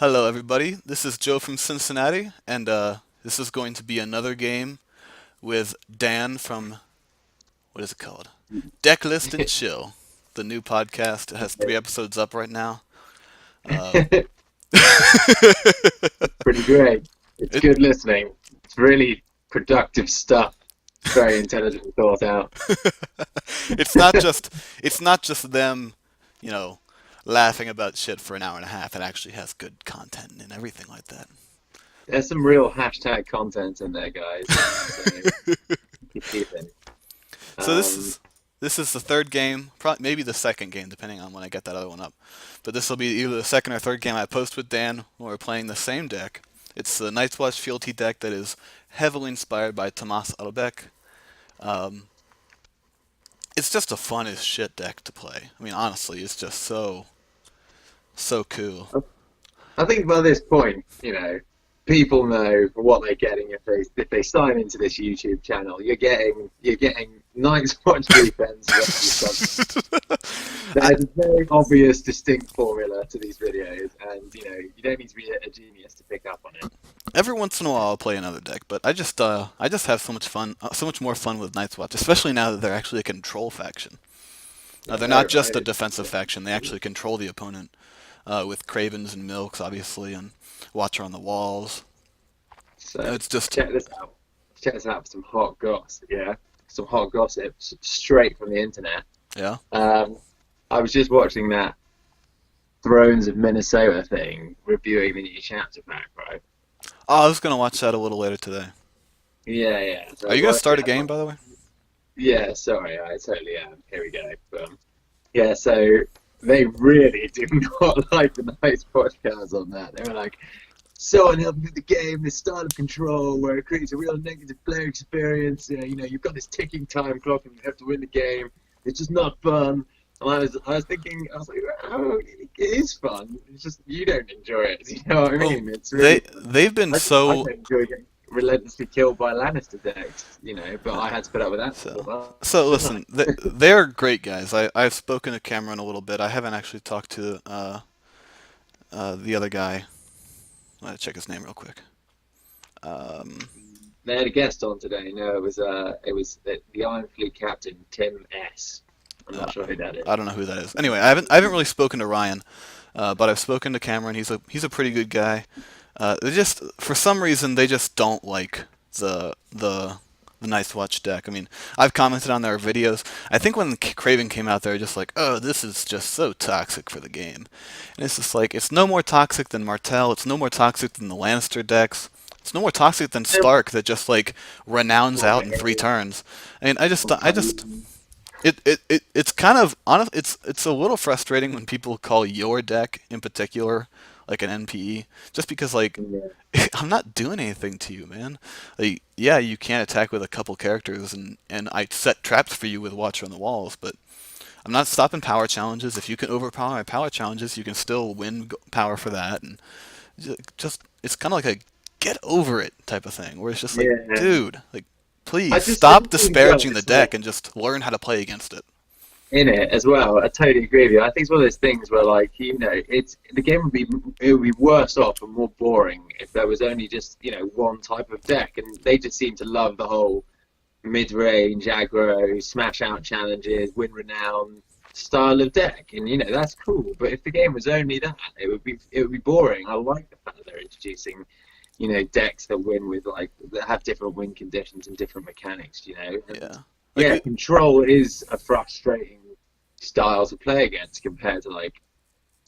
Hello, everybody. This is Joe from Cincinnati, and this is going to be another game with Dan from what is it called? Decklist and Chill, the new podcast. It has 3 episodes up right now. Uh, Pretty great. It's it, good listening. It's really productive stuff. It's very intelligently thought out. it's not just it's not just them, you know, laughing about shit for an hour and a half. It actually has good content and everything like that. There's some real hashtag content in there, guys. So keep it. So this Um, is this is the third game, probably maybe the second game, depending on when I get that other one up. But this will be either the second or third game I post with Dan when we're playing the same deck. It's the Night's Watch Fealty deck that is heavily inspired by Tomas Albeck. Um, it's just a fun as shit deck to play. I mean, honestly, it's just so cool. I think by this point, people know what they're getting if they sign into this YouTube channel. You're getting Night's Watch defense versus I, There's a very obvious, distinct formula to these videos, and you don't need to be a genius to pick up on it. every once in a while I'll play another deck, but I just have so much fun, so much more fun with Night's Watch, especially now that they're actually a control faction. They're Yeah, not just a right. defensive faction; they actually control the opponent with Cravens and Milks, obviously, and Watcher on the walls. So It's just check this out. Check this out for some hot gossip. Yeah, some hot gossip straight from the internet. yeah. Um, I was just watching that Thrones of Minnesota thing, reviewing the new chapter pack, right? Oh, I was gonna watch that a little later today. Yeah, yeah. So I Are was you gonna start watching. a game, by the way? Yeah, sorry, I totally am. Here we go. Yeah, so they really do not like the nice podcasts on that. They were like, so unhelpful with the game, this style of control where it creates a real negative player experience. You've got this ticking time clock and you have to win the game. It's just not fun. And I was thinking, I was like, oh, it is fun. It's just you don't enjoy it. You know what I Oh, mean? It's they really, they've been I so don't enjoy getting relentlessly killed by Lannister decks. But I had to put up with that for a so. while, So didn't I? listen, they're great guys. I've spoken to Cameron a little bit. I haven't actually talked to the other guy. Let me check his name real quick. Um, They had a guest on today. No, it was the Iron Fleet captain Tim S. I'm uh, not sure who that I is. don't know who that is. Anyway, I haven't really spoken to Ryan, but I've spoken to Cameron. He's a pretty good guy. They just for some reason they just don't like the Night's Watch deck. I mean, I've commented on their videos. I think when Craven came out, they were just like, "Oh, this is just so toxic for the game," and it's just like it's no more toxic than Martell. It's no more toxic than the Lannister decks. It's no more toxic than Stark that just like renowns out in 3 turns. I mean, I just it's kind of honest. It's a little frustrating when people call your deck in particular like an NPE, just because like Yeah, I'm not doing anything to you, man. Like, yeah, you can attack with a couple characters, and I set traps for you with Watcher on the walls, but I'm not stopping power challenges. If you can overpower my power challenges, you can still win power for that, and just it's kind of like a get over it type of thing, where it's just like, yeah. dude, like, please I stop just think as well. disparaging the It's like deck and just learn how to play against it. in it as well. I totally agree with you. I think it's one of those things where, like, it's the game would be worse off and more boring if there was only just one type of deck, and they just seem to love the whole mid-range aggro, smash out challenges, win renown style of deck, and that's cool. But if the game was only that, it would be boring. I like the fact that they're introducing decks that win with like that have different win conditions and different mechanics. And Yeah, like yeah, control is a frustrating style to play against compared to like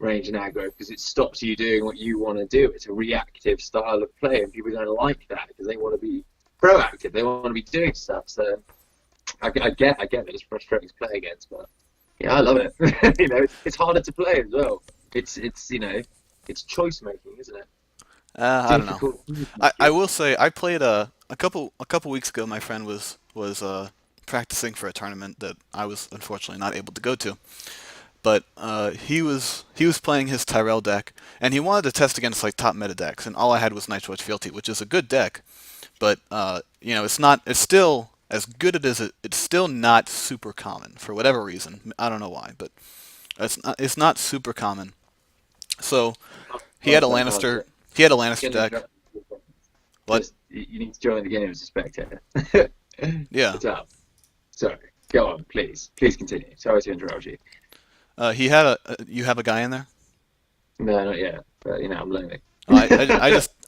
range and aggro because it stops you doing what you want to do. It's a reactive style of play, and people don't like that because they want to be proactive. They want to be doing stuff. So I get that it's frustrating to play against, but yeah, I love it. It's harder to play as well. It's choice making, isn't it? I don't know. Difficult choice I making. will say I played a couple weeks ago. My friend was practicing for a tournament that I was unfortunately not able to go to. But he was playing his Tyrell deck, and he wanted to test against like top meta decks, and all I had was Nightwatch Fealty, which is a good deck, but it's still as good as it's still not super common for whatever reason. I don't know why, but it's not super common. So he had a Halder. Lannister. He had a Lannister Can deck. interrupt What? you need to join the game as a spectator. Yeah. What's up? Sorry. Go on, please. Please continue. Sorry to interrupt you. He had a. You have a guy in there. No, not yet. But I'm learning. Oh,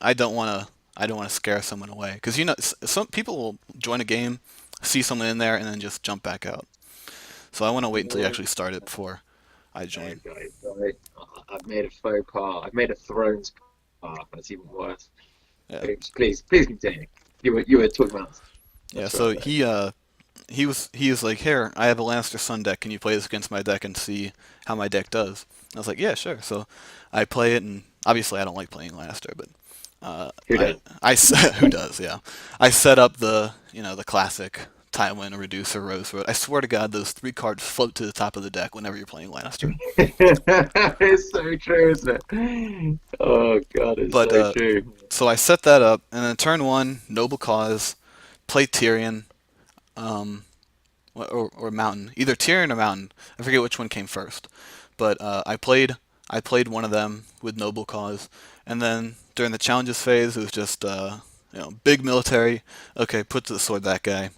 I don't want to. I don't want to scare someone away because some people will join a game, see someone in there, and then just jump back out. So I want to wait until you No, actually start it before I no, join. guys. Sorry. I've made a faux pas. I've made a thrones pas. That's even worse. Yeah. Please continue. You were talking about. Yeah. That's right. So he was like, here, I have a Lannister Sun deck. Can you play this against my deck and see how my deck does? I was like, yeah, sure. So I play it, and obviously I don't like playing Lannister, but Who does? who does? Yeah, I set up the classic Tywin, Reducer, Rose Road. I swear to God, those 3 cards float to the top of the deck whenever you're playing Lannister. It's so true, isn't it? Oh God, it's But so true. so I set that up, and then turn one, Noble Cause, play Tyrion, um, or Mountain, either Tyrion or Mountain. I forget which one came first, but I played one of them with Noble Cause, and then during the challenges phase, it was just big military. Okay, put to the sword that guy.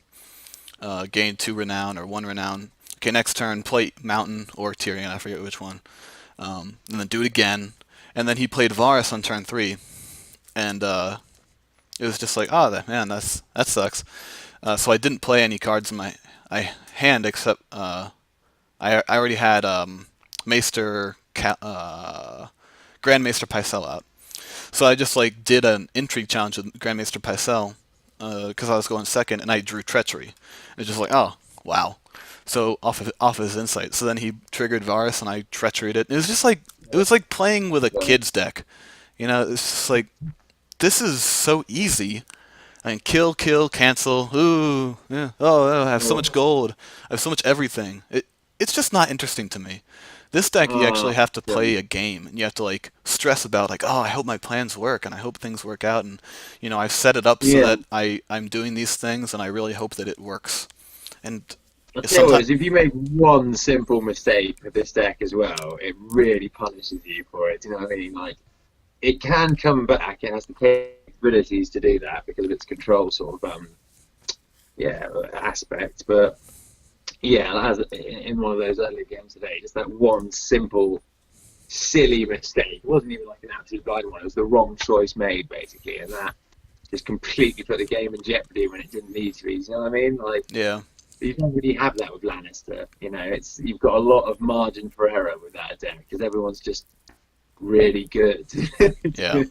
Gain 2 renown or 1 renown. Okay, next turn, play Mountain or Tyrion. I forget which one. And then do it again. And then he played Varys on turn 3, and it was just like, oh, man, that sucks. So I didn't play any cards in my hand except I already had Grand Maester Pycelle out. So I just like did an intrigue challenge with Grand Maester Pycelle because I was going second, and I drew Treachery. It's just like, oh wow. So off of his insight. So then he triggered Varys, and I treacheryed it. It was like playing with a kid's deck. It's just like this is so easy. I mean, kill, cancel. Ooh, yeah. Oh, I have so much gold. I have so much everything. It's just not interesting to me. This deck, you actually Oh, have to God. play a game, and you have to like stress about like, oh, I hope my plans work, and I hope things work out, and I've set it up so Yeah. that I'm doing these things, and I really hope that it works. And I tell you what, sometimes, is if you make one simple mistake with this deck as well, it really punishes you for it. Do you know what I mean? Like, it can come back. It has the capabilities to do that because of its control sort of yeah aspect. But yeah, as in one of those early games today, just that one simple silly mistake. It wasn't even like an absolute blind one. It was the wrong choice made basically, and that just completely put the game in jeopardy when it didn't need to be. You know what I mean? Like. yeah, You don't really have that with Lannister. You've got a lot of margin for error with that deck because everyone's just really good. yeah,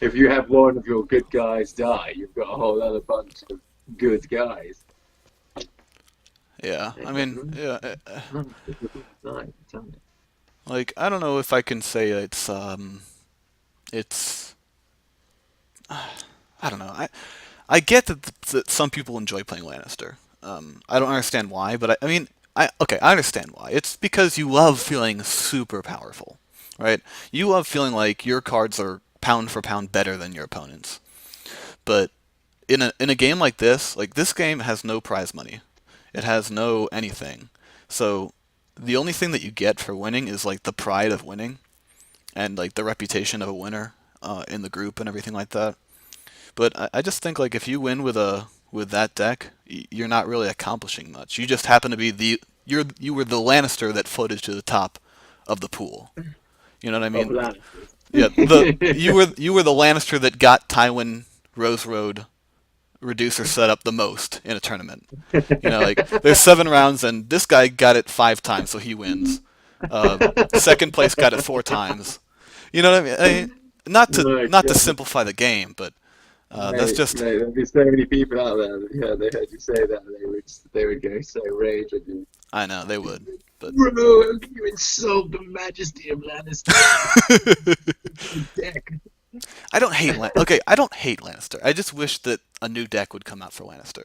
If you have one of your good guys die, you've got a whole other bunch of good guys. yeah. I mean, yeah. Tell me. Like I don't know if I can say it's I don't know. I get that some people enjoy playing Lannister. I don't understand why, but I mean, I understand why. It's because you love feeling super powerful, right? You love feeling like your cards are pound for pound better than your opponents. But in a game like this game has no prize money. It has no anything. So the only thing that you get for winning is like the pride of winning and like the reputation of a winner in the group and everything like that. But I just think like if you win with that deck, you're not really accomplishing much. You just happen to be you were the Lannister that floated to the top of the pool. You know what I Of mean? Lannisters. Yeah, you were the Lannister that got Tywin Rose Road Reducer set up the most in a tournament. Like there's 7 rounds, and this guy got it 5 times, so he wins. Second place got it 4 times. You know what I mean? Not to My not to God. simplify the game, but that's Mate, just. there'll be so many people out there that, yeah, they heard you say that, they would go so rage at you. I know they would, but Bro, you insult the majesty of Lannister. Deck. I don't hate Lannister. I just wish that a new deck would come out for Lannister.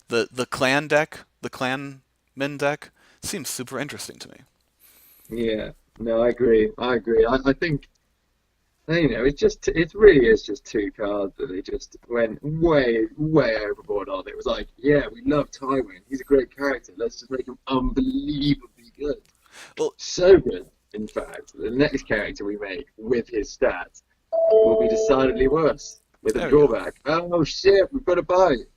The clan deck, the clanman deck, seems super interesting to me. Yeah, no, I agree. I agree. I think it really is just 2 cards that they just went way, way overboard on. It was like, yeah, we love Tywin. He's a great character. Let's just make him unbelievably good. Well, So good. In fact, the next character we make with his stats will be decidedly worse with a There we go. drawback. Oh shit, we've got a bite.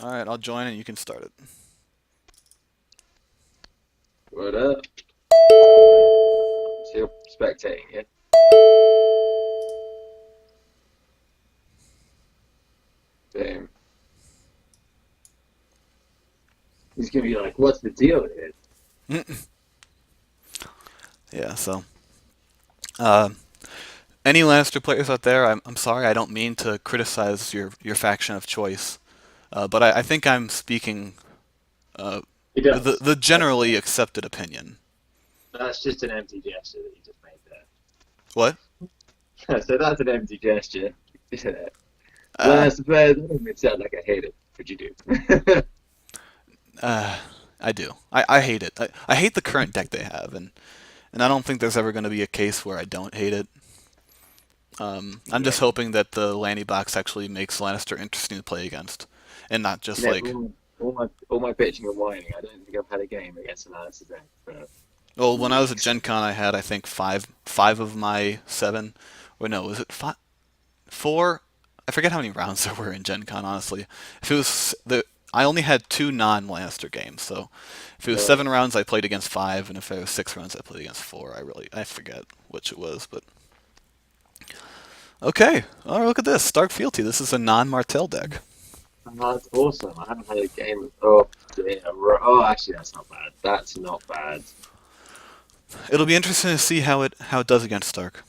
All right, I'll join and you can start it. What up? Still spectating, yeah? Boom. He's gonna be like, what's the deal here? Yeah, so uh, any Lannister players out there, I'm sorry, I don't mean to criticize your faction of choice, but I think I'm speaking uh, He the does. generally accepted opinion. That's just an empty gesture that you just made What? there. So that's an empty gesture. Yeah. Uh, Last players, that doesn't sound like I hate it, but you do. uh, I do. I hate it. I hate the current deck they have, and I don't think there's ever going to be a case where I don't hate it. I'm Yeah. just hoping that the Lanny box actually makes Lannister interesting to play against, and not just Never, like, all my bitching and whining. I don't think I've had a game against an Alistair deck for well, when I was at weeks. Gen Con, I had I think five of my seven, or no, was it five, four? I forget how many rounds there were in Gen Con. Honestly, if it was I only had two non-Lannister games, so if it was Uh, 7 rounds, I played against five, and if it was 6 rounds, I played against four. I forget which it was, but okay. Oh, look at this Stark Fealty. This is a non-Martell deck. that's awesome. I haven't had a game. Oh, dear. Oh, actually, that's not bad. That's not bad. It'll be interesting to see how it does against Stark.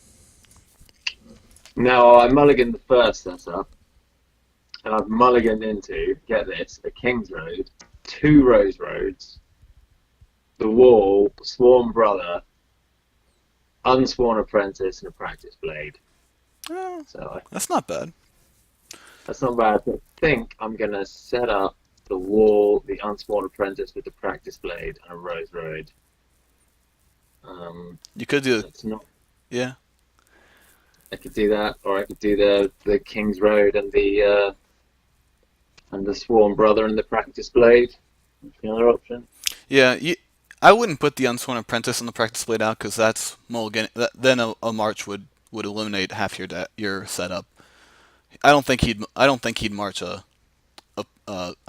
Now, I mulliganed the first setup, and I've mulliganed into, get this, a King's Road, two Rose Roads, the Wall, Sworn Brother, Unsworn Apprentice, and a Practice Blade. Oh, So that's not bad. that's not bad. I think I'm going to set up the Wall, the Unsworn Apprentice with the Practice Blade, and a Rose Road. You could do, That's not. yeah. I could do that, or I could do the King's Road and the Sworn Brother and the Practice Blade. That's the other option. Yeah, I wouldn't put the Unsworn Apprentice on the practice blade out because that's mulligan. Then a march would eliminate half your setup. I don't think he'd march a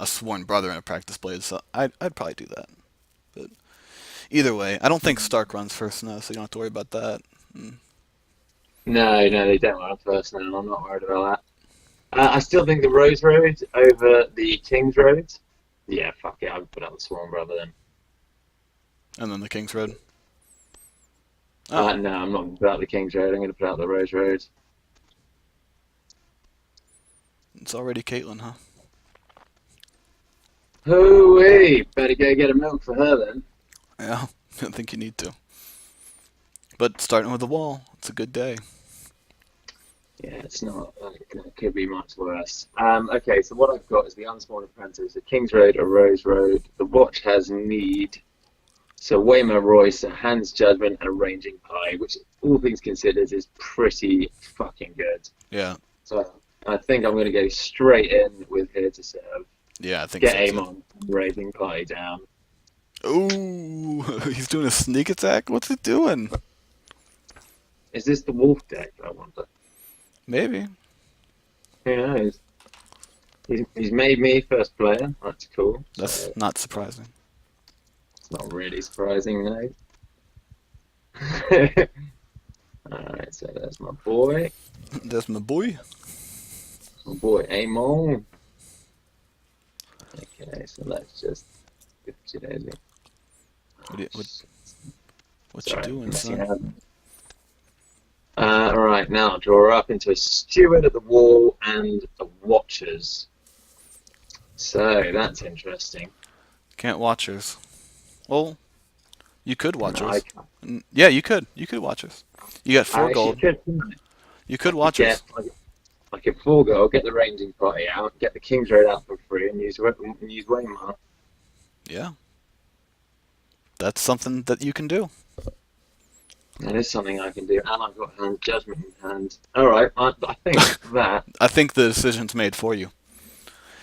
sworn brother in a practice blade. So I'd probably do that. But either way, I don't think Stark runs first now, so you don't have to worry about that. Mm. No, no, they don't run first now. I'm not worried about that. I still think the Rose Road over the King's Road. Yeah, fuck it. I would put out the Sworn Brother then. And then the King's Road. Oh, No, I'm not going to put out the King's Road. I'm going to put out the Rose Road. it's already Caitlyn, huh? Hooey! Better go get a milk for her then. Yeah, I don't think you need to. But starting with the wall, it's a good day. Yeah, it's not. It could be much worse. Okay, so what I've got is the Unsworn Apprentice, a King's Road, a Rose Road. The watch has Need, so Waymar Royce, a Hand's Judgment, and a Ranging Pie, which, all things considered, is pretty fucking good. Yeah, So I think I'm going to go straight in with Here to Serve, yeah, I think get so aim too. on, Raging Pie down. Ooh, he's doing a sneak attack. What's he doing? Is this the Wolf deck, I wonder? Maybe. Who knows? He's made me first player. That's cool. That's So not surprising. it's not really surprising, no. Alright, so there's my boy. That's my boy. My boy Amon. Okay, so let's just daisy. What, Oh, what you sorry, doing, messing son? up. Alright, now I'll draw up into a Steward at the Wall and a Watchers. So that's interesting. Can't watchers. Well, you could No, I watchers. can't. Yeah, you could. You could watchers. You got I four actually gold. could, couldn't You I? could watchers. I could full go, get the ranging party out, get the King's Road out for free, and use Waymar. Yeah, that's something that you can do. That is something I can do, and I've got Hand's Judgment in hand. Alright, I think that, I think the decision's made for you.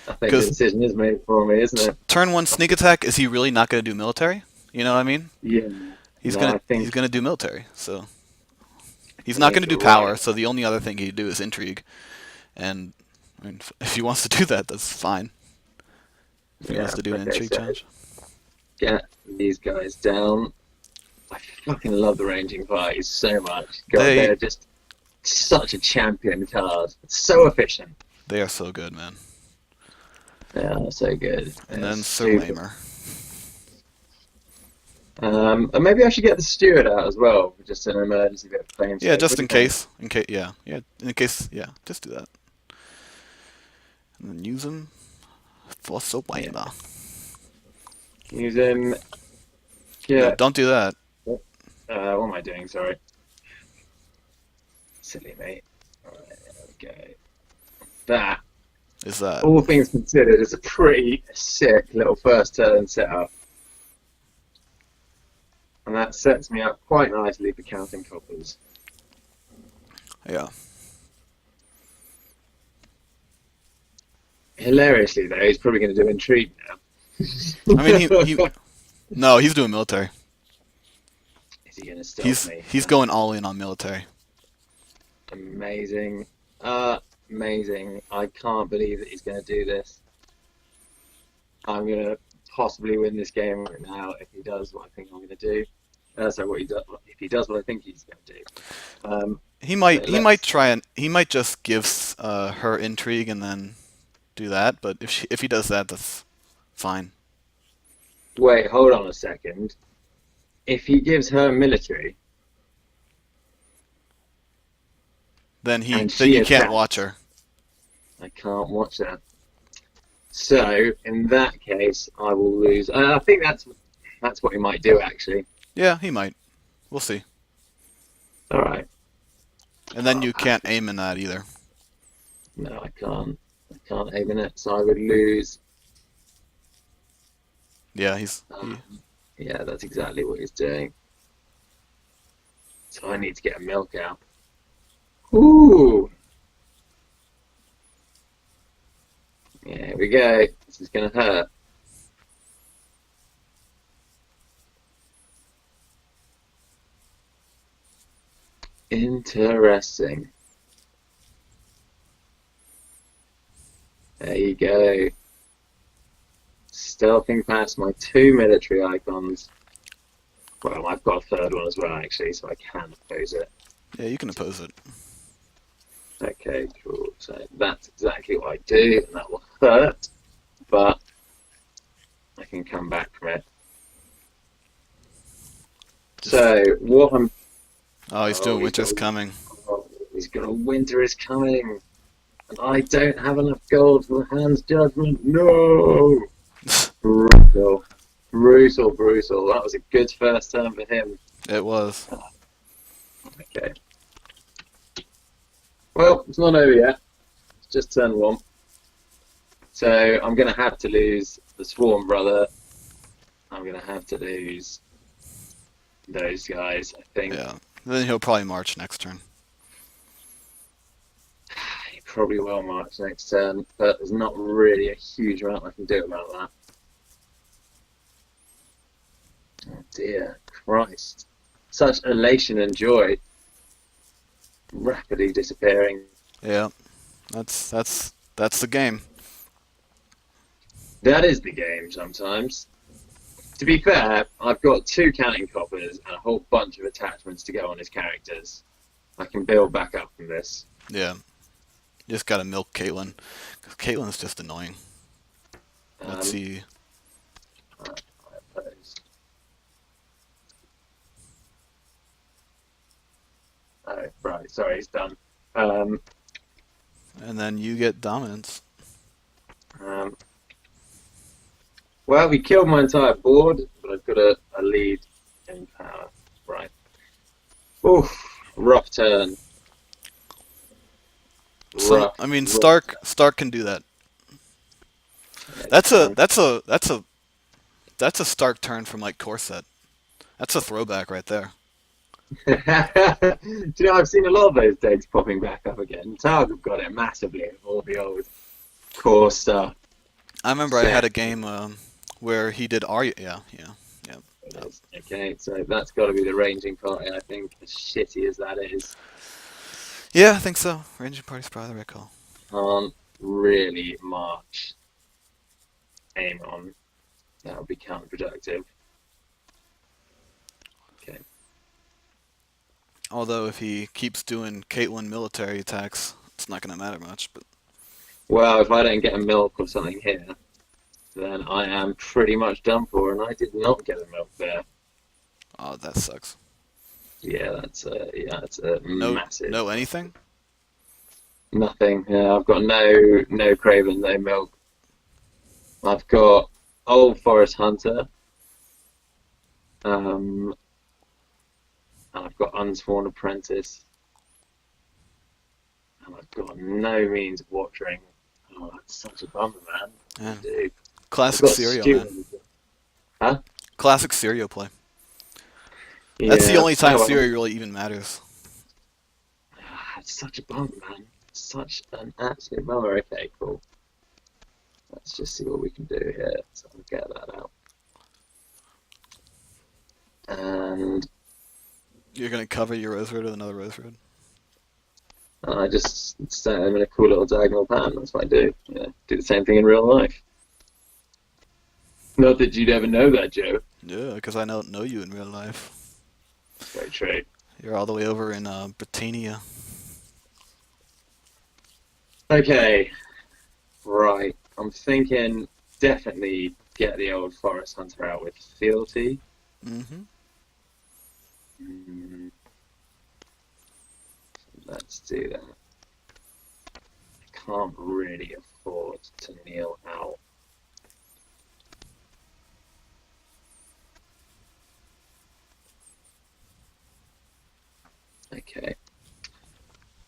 I think the Because decision is made for me, isn't it? turn one sneak attack, is he really not going to do military? You know what I mean? Yeah. He's No, gonna I he's think gonna do military, so he's I not think gonna do you're right. power. So the only other thing he'd do is intrigue, and I mean, if he wants to do that, that's fine. If he wants Yeah. to do an Okay. intrigue So challenge, get these guys down. I fucking love the ranging parties so much. God, they they're just such a champion card. It's so efficient. they are so good, man. They are so good. And They're then Sir super. Lamer. And maybe I should get the steward out as well, for just an emergency bit of Yeah, planescape. just What do in you think? case. In case, yeah, just do that. And then use him for Sir Yeah. Lamer. Use him. No, Get. don't do that. What am I doing? Sorry. Silly mate. Alright, there we go. That, Is that? all things considered, is a pretty sick little first turn setup. And that sets me up quite nicely for counting coppers. Yeah. Hilariously, though, he's probably going to do intrigue I mean, now. no, he's doing military. Is he going to stealth He's me? he's going all in on military. Amazing. Amazing. I can't believe that he's going to do this. I'm going to possibly win this game right now if he does what I think I'm going to do. So what he does, if he does what I think he's going to do. He So might let's try and he might just give her intrigue and then do that. But if he does that, that's fine. wait. Hold on a second. If he gives her military Then and then she you can't attacks, watch her. I can't watch that. So in that case, I will lose. I think that's what he might do actually. Yeah, he might. We'll see. All right. And then I'll you have can't aim in that either. No, I can't. I can't aim in it, so I would lose. Yeah, Uh, yeah, that's exactly what he's doing. So I need to get a milk out. Ooh. Yeah, here we go. This is gonna hurt. Interesting. There you go. Stealthing past my two military icons. Well, I've got a third one as well, actually, so I can oppose it. yeah, you can oppose it. Okay, cool. So that's exactly what I do, and that will hurt, but I can come back from it. So what I'm Oh, he's doing he's Winter's got Coming. he's got a winter is coming, and I don't have enough gold for the hand's judgment. No, brutal, brutal, brutal. That was a good first turn for him. It was. Okay. Well, it's not over yet. It's just turn one. So I'm going to have to lose the Swarm Brother. I'm going to have to lose those guys, I think. Yeah. Then he'll probably march next turn. He probably will march next turn, but there's not really a huge amount I can do about that. Oh dear Christ. Such elation and joy rapidly disappearing. Yeah. That's the game. That is the game sometimes. To be fair, I've got two counting coppers and a whole bunch of attachments to go on his characters. I can build back up from this. Yeah. You just gotta milk Caitlyn. 'Cause Caitlyn's just annoying. Let's see. I oppose. Oh, right, sorry, it's done. Um, And then you get dominance. um, well, we killed my entire board, but I've got a lead in power. Right. Oof, rough turn. So Rough, I mean, rough. Stark can do that. Yeah, That's a Stark turn from like Corset. That's a throwback right there. Do you know, I've seen a lot of those decks popping back up again. Targ have got it massively with all the old core stuff. I remember I had a game where he did Arya. Yeah. It is. Okay, so that's got to be the ranging party, I think, as shitty as that is. Yeah, I think so. Ranging party's probably the right call. Can't really march aim on. That would be counterproductive. Okay. Although if he keeps doing Caitlyn military attacks, it's not going to matter much. But Well, if I don't get a milk or something here, then I am pretty much done for, and I did not get a milk there. oh, that sucks. Yeah, that's a No, massive no anything. nothing. Yeah, I've got no Craven, no milk. I've got Old Forest Hunter, and I've got Unsworn Apprentice, and I've got no means of watering. Oh, that's such a bummer, man. Yeah. Dude, I've Classic got serial, man. Stu. Huh? Classic serial play. That's the Yeah. only time Oh, well. serial really even matters. It's such a bummer, man. Such an absolute bummer. Okay, cool. Let's just see what we can do here. So I'll get that out. And You're going to cover your Rose Road with another Rose Road. I just set them in a cool little diagonal pattern. That's what I do. Yeah, do the same thing in real life. Not that you'd ever know that, Joe. Yeah, because I don't know you in real life. Very true. You're all the way over in Britannia. Okay, right. I'm thinking definitely get the old Forest Hunter out with Fealty. Mm-hmm. Mm, let's do that. I can't really afford to kneel out. Okay.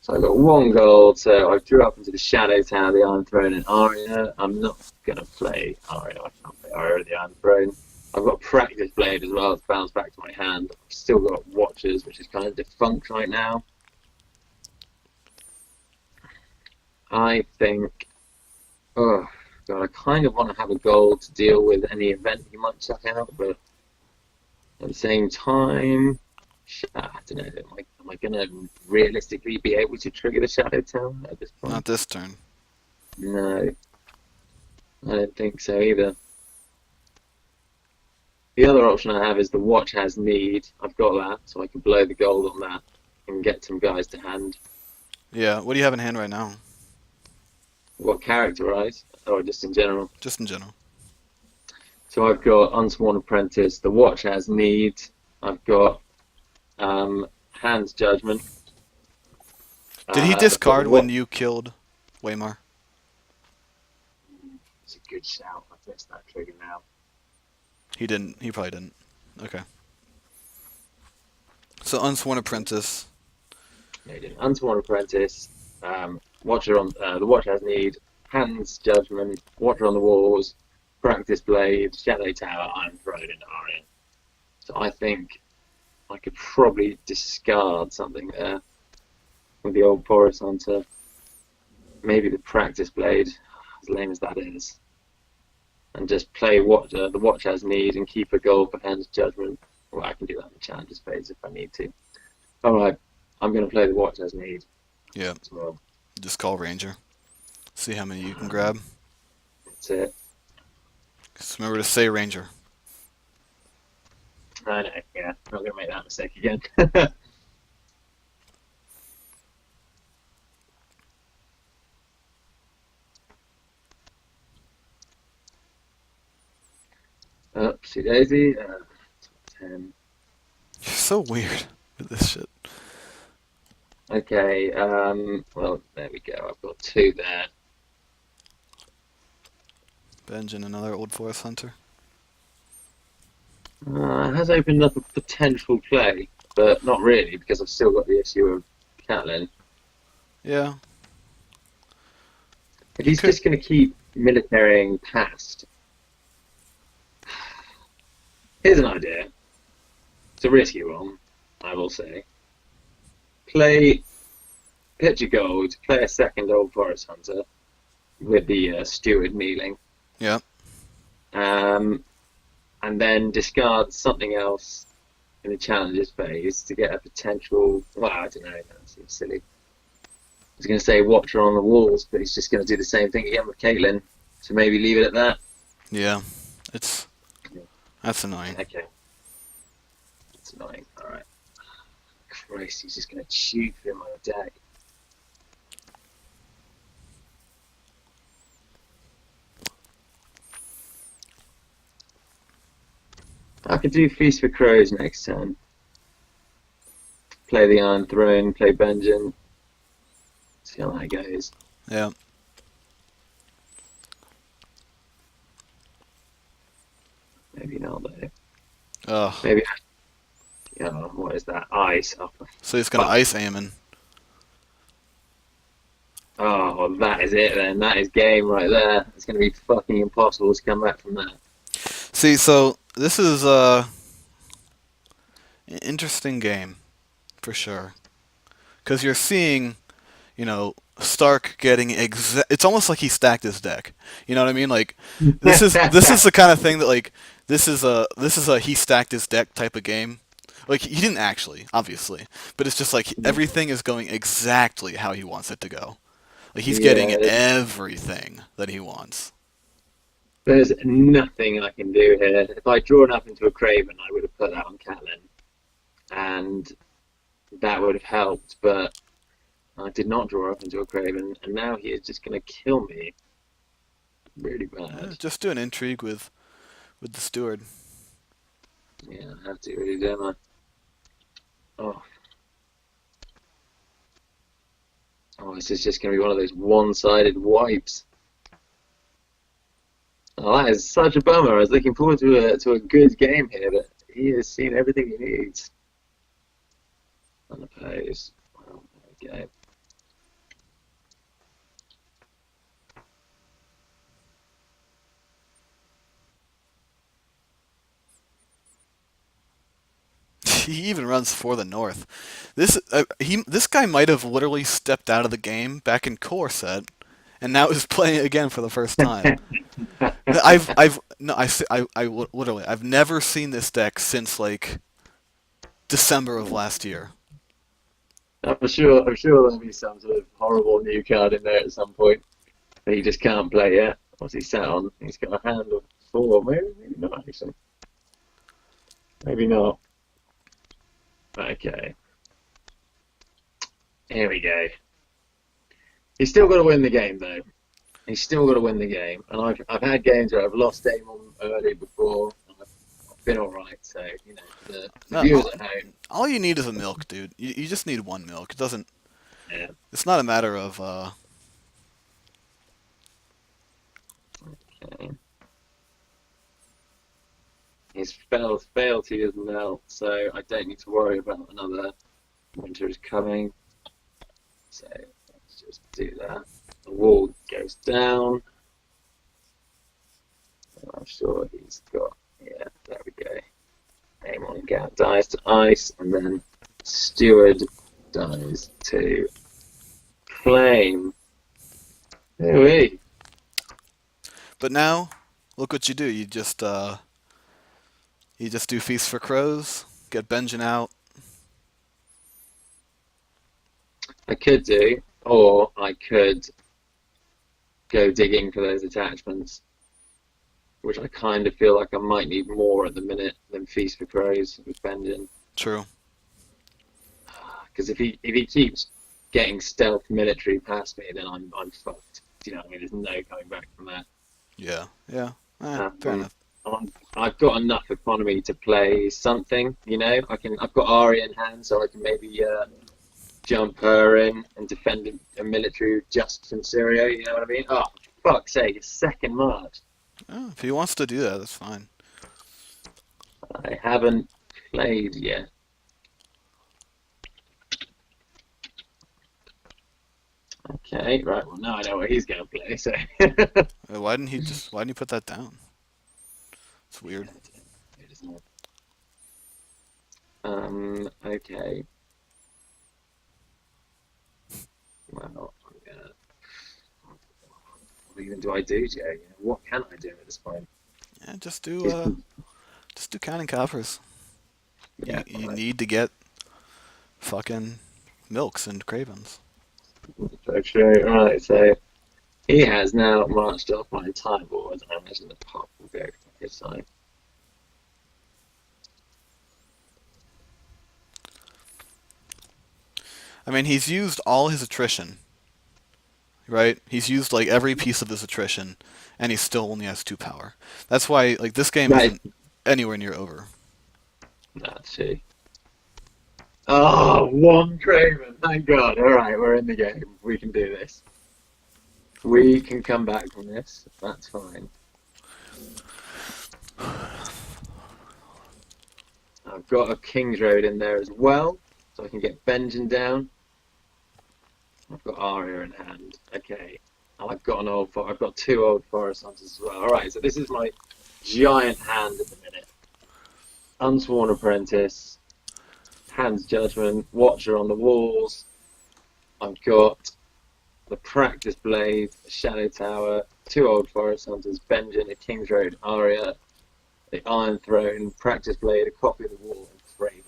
So I've got 1 gold, so I drew up into the Shadow Tower, the Iron Throne, and Aria. I'm not going to play Aria. I can't play Aria or the Iron Throne. I've got Practice Blade as well to bounce back to my hand. I've still got Watchers, which is kind of defunct right now. I think, oh God, I kind of want to have a goal to deal with any event he might chuck out, but at the same time, I don't know, am I going to realistically be able to trigger the Shadow Tower at this point? Not this turn. No, I don't think so either. The other option I have is the Watch has need. I've got that, so I can blow the gold on that and get some guys to hand. Yeah, what do you have in hand right now? What characterize? Or just in general? Just in general. So I've got Unsworn Apprentice. The Watch has need. I've got Hand's Judgment. Did he I've got discard the when Watch. you killed Waymar? It's a good shout. I missed that trigger now. He didn't. He probably didn't. Okay. So Unsworn Apprentice. No, he didn't. Unsworn Apprentice. Watcher on the Watch has need. Hand's Judgment. Watcher on the walls. Practice Blade. Shadow Tower. Iron Throne and Aria. So I think I could probably discard something there with the old Forest Hunter. Maybe the Practice Blade, as lame as that is. And just play the Watch has need and keep a goal for Hand's Judgment. Well, I can do that in the Challenges phase if I need to. Alright, I'm going to play the Watch has need. Yeah. Well, Just call Ranger. See how many you can grab. that's it. Just remember to say Ranger. I know, yeah. I'm not going to make that mistake again. Oopsie daisy. 10. You're so weird with this shit. Okay, well, there we go. I've got 2 there. Benj and another Old Forest Hunter. It has opened up a potential play, but not really because I've still got the issue of Catelyn. Yeah. If he's Could- just going to keep militarying past. Here's an idea. It's a risky one, I will say. Pitch a gold, play a second Old Forest Hunter with the Steward kneeling. Yeah. And and then discard something else in the challenges phase to get a potential. Well, I don't know. That seems silly. I was going to say Watcher on the walls, but he's just going to do the same thing again with Caitlyn. So maybe leave it at that. Yeah, it's that's annoying. Okay, that's annoying. All right. Christ, he's just going to chew through my deck. I could do Feast for Crows next turn. Play the Iron Throne, play Benjen. See how that goes. Yeah. Maybe not though. Ugh. Maybe. Yeah. What is that? Ice. Oh, So he's gonna fuck. ice Aemon. Oh, well, that is it then. That is game right there. It's going to be fucking impossible to come back from that. See, so this is an interesting game for sure, because you're seeing, Stark getting it's almost like he stacked his deck. You know what I mean? Like this is the kind of thing that like this is a he stacked his deck type of game. Like he didn't actually, obviously, but it's just like everything is going exactly how he wants it to go. Like he's getting Yeah, everything that he wants. there's nothing I can do here. If I drawn up into a Craven, I would have put that on Catelyn, and that would have helped. But I did not draw up into a Craven, and now he is just going to kill me really bad. Just do an intrigue with the steward. Yeah, I have to really, don't I? Oh, oh, this is just going to be one of those one-sided wipes. Oh, that is such a bummer. I was looking forward to a good game here, but he has seen everything he needs. Unopposed. Well, there we go. He even runs for the North. This guy might have literally stepped out of the game back in core set, and now is playing it again for the first time. I've no I literally I've never seen this deck since like December of last year. I'm sure there'll be some sort of horrible new card in there at some point that he just can't play yet. What's he sat on? He's got a hand of four. Maybe not actually. Maybe not. Okay. Here we go. He's still got to win the game though. He's still got to win the game, and I've had games where I've lost Damon early before. And I've been all right, so the No, viewers at home. all you need is a milk, dude. You just need one milk. It doesn't. Yeah. It's not a matter of. Okay. His Fealty is melt, so I don't need to worry about another winter is coming. So let's just do that. The wall goes down. I'm sure he's got, yeah, there we go. Amon Gap dies to ice, and then Steward dies to flame. Hey, But now, look what you do. You just do Feast for Crows, get Benjen out. I could do, or I could go digging for those attachments, which I kind of feel like I might need more at the minute than Feast for Crows with Benjen. True. Because if he keeps getting stealth military past me, then I'm fucked. Do you know what I mean? There's no coming back from that. Yeah. Yeah. Fair enough. I've got enough economy to play something. I've got Ari in hand, so I can maybe jump her in and defend a military just from Syria. You know what I mean? Oh, for fuck's sake! It's second March. Oh, if he wants to do that, that's fine. I haven't played yet. Okay, right. Well, now I know what he's going to play. So. Why didn't he put that down? It's weird. Okay. Well, what even do I do, Jay? What can I do at this point? Yeah, just do Just do counting coffers. Yeah, You need to get fucking milks and cravens. so true. Right, so he has now marched off my entire board. I imagine the pop will go to his side. I mean, he's used all his attrition, right? He's used like every piece of his attrition, and he still only has 2 power. That's why like this game Right, isn't anywhere near over. that's true. Oh, one Craven. Thank God. All right, we're in the game. We can do this. We can come back from this. That's fine. I've got a King's Road in there as well, so I can get Benjen down. I've got Arya in hand. Okay. I've got I've got 2 old Forest Hunters as well. All right, so this is my giant hand at the minute. Unsworn Apprentice, Hand's Judgment, Watcher on the walls. I've got the Practice Blade, a Shadow Tower, 2 old Forest Hunters, Benjen, a King's Road, Arya, the Iron Throne, Practice Blade, a copy of the Wall, and Craven.